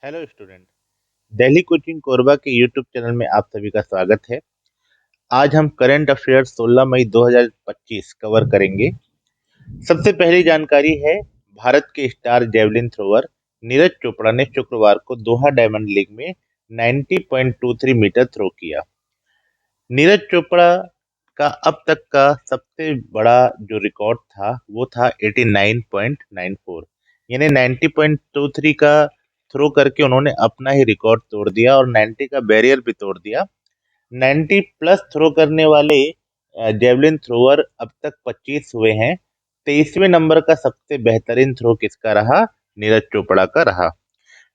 Hello student. Delhi coaching Korba के YouTube channel में आप सभी का स्वागत है। आज हम करंट अफेयर्स 16 मई 2025 कवर करेंगे। सबसे पहली जानकारी है, भारत के star javelin thrower Neeraj Chopra ने शुक्रवार को दोहा डायमंड लीग में 90.23 मीटर थ्रो किया। नीरज चोपड़ा का अब तक का सबसे बड़ा जो रिकॉर्ड था वो था 89.94, यानी 90.23 का थ्रो करके उन्होंने अपना ही रिकॉर्ड तोड़ दिया और 90 का बैरियर भी तोड़ दिया। 90 प्लस थ्रो करने वाले जेवलिन थ्रोअर अब तक 25 हुए हैं। 23वें नंबर का सबसे बेहतरीन थ्रो किसका रहा? नीरज चोपड़ा का रहा।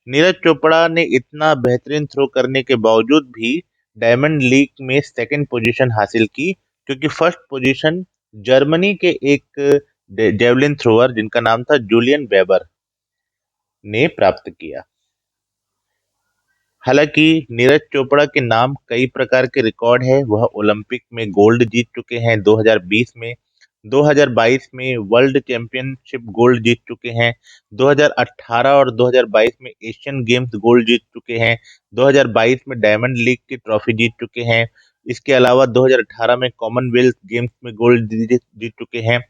नीरज चोपड़ा ने इतना बेहतरीन थ्रो करने के बावजूद भी डायमंड लीग में सेकंड पोजीशन हासिल की, क्योंकि फर्स्ट पोजीशन जर्मनी के एक जेवलिन थ्रोअर जिनका नाम था जूलियन वेबर ने प्राप्त किया। हालांकि नीरज चोपड़ा के नाम कई प्रकार के रिकॉर्ड है। वह ओलंपिक में गोल्ड जीत चुके हैं 2020 में, 2022 में वर्ल्ड चैंपियनशिप गोल्ड जीत चुके हैं, 2018 और 2022 में एशियन गेम्स गोल्ड जीत चुके हैं, 2022 में डायमंड लीग की ट्रॉफी जीत चुके हैं। इसके अलावा 2018 में कॉमनवेल्थ गेम्स में गोल्ड जीत चुके हैं।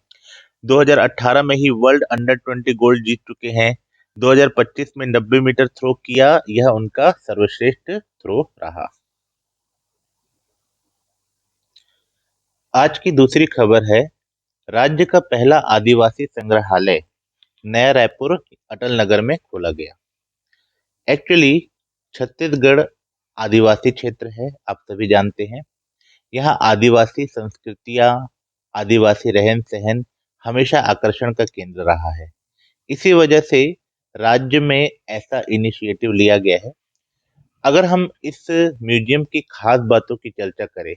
2018 में ही वर्ल्ड अंडर 20 गोल्ड जीत चुके हैं। 2025 में 90 मीटर थ्रो किया, यह उनका सर्वश्रेष्ठ थ्रो रहा। आज की दूसरी खबर है, राज्य का पहला आदिवासी संग्रहालय नया रायपुर अटल नगर में खोला गया। एक्चुअली छत्तीसगढ़ आदिवासी क्षेत्र है, आप सभी जानते हैं। यहाँ आदिवासी संस्कृतियां, आदिवासी रहन सहन हमेशा आकर्षण का केंद्र रहा है। इसी वजह से राज्य में ऐसा इनिशिएटिव लिया गया है। अगर हम इस म्यूजियम की खास बातों की चर्चा करें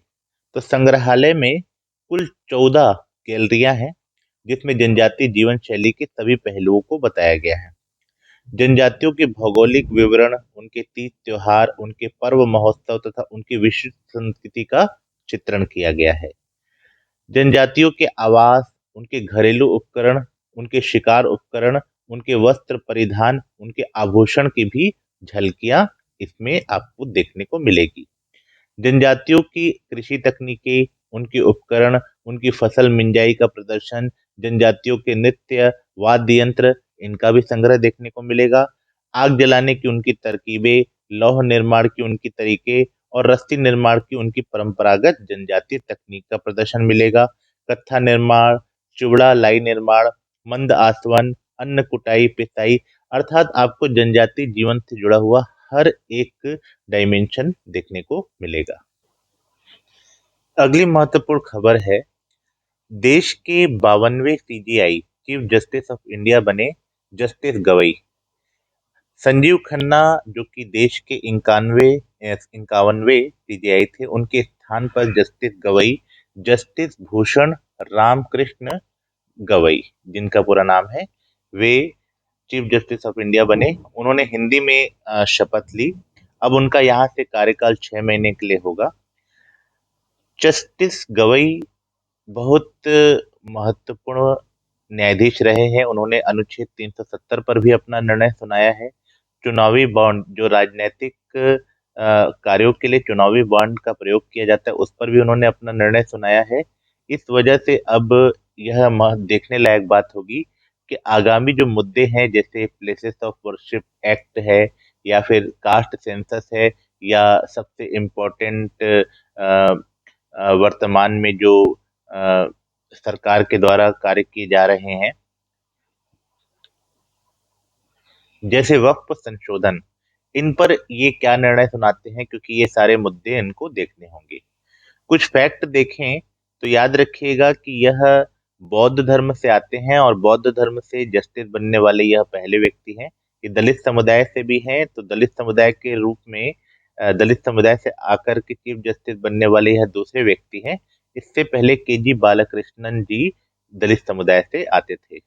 तो संग्रहालय में कुल 14 गैलरियां हैं, जिसमें जनजातीय जीवन शैली के सभी पहलुओं को बताया गया है। जनजातियों के भौगोलिक विवरण, उनके तीज त्योहार, उनके पर्व महोत्सव तथा उनकी विशिष्ट संस्कृति का चित्रण किया गया है। जनजातियों के आवास, उनके घरेलू उपकरण, उनके शिकार उपकरण, उनके वस्त्र परिधान, उनके आभूषण की भी झलकियां इसमें आपको देखने को मिलेगी। जनजातियों की कृषि तकनीकें, उनके उपकरण, उनकी फसल मिंजाई का प्रदर्शन, जनजातियों के नृत्य, वाद्य यंत्र, इनका भी संग्रह देखने को मिलेगा। आग जलाने की उनकी तरकीबें, लौह निर्माण की उनकी तरीके और रस्सी निर्माण की उनकी परंपरागत जनजातीय तकनीक का प्रदर्शन मिलेगा। कत्था निर्माण, चुबड़ा लाई निर्माण, मंद आसवन, अन्न कुटाई पिसाई, अर्थात आपको जनजातीय जीवन से जुड़ा हुआ हर एक डायमेंशन देखने को मिलेगा। अगली महत्वपूर्ण खबर है, देश के 52वें CJI chief justice of India बने जस्टिस गवई। संजीव खन्ना जो कि देश के 51वें सीजीआई थे, उनके स्थान पर जस्टिस गवई, जस्टिस भूषण रामकृष्ण गवई जिनका पूरा नाम है, वे चीफ जस्टिस ऑफ इंडिया बने। उन्होंने हिंदी में शपथ ली। अब उनका यहाँ से कार्यकाल 6 महीने के लिए होगा। जस्टिस गवई बहुत महत्वपूर्ण न्यायाधीश रहे हैं। उन्होंने अनुच्छेद 370 पर भी अपना निर्णय सुनाया है। चुनावी बॉन्ड, जो राजनीतिक कार्यों के लिए चुनावी बॉन्ड का प्रयोग किया जाता है, उस पर भी उन्होंने अपना निर्णय सुनाया है। इस वजह से अब यह देखने लायक बात होगी कि आगामी जो मुद्दे हैं, जैसे प्लेसेस ऑफ वर्शिप एक्ट है, या फिर कास्ट सेंसस है, या सबसे इम्पोर्टेंट वर्तमान में जो अ, सरकार के द्वारा कार्य किए जा रहे हैं, जैसे वक्फ संशोधन, इन पर ये क्या निर्णय सुनाते हैं, क्योंकि ये सारे मुद्दे इनको देखने होंगे। कुछ फैक्ट देखें तो याद रखिएगा कि यह बौद्ध धर्म से आते हैं और बौद्ध धर्म से जस्टिस बनने वाले यह पहले व्यक्ति हैं। ये दलित समुदाय से भी हैं, तो दलित समुदाय के रूप में दलित समुदाय से आकर के चीफ जस्टिस बनने वाले यह दूसरे व्यक्ति हैं। इससे पहले केजी बालकृष्णन जी दलित समुदाय से आते थे।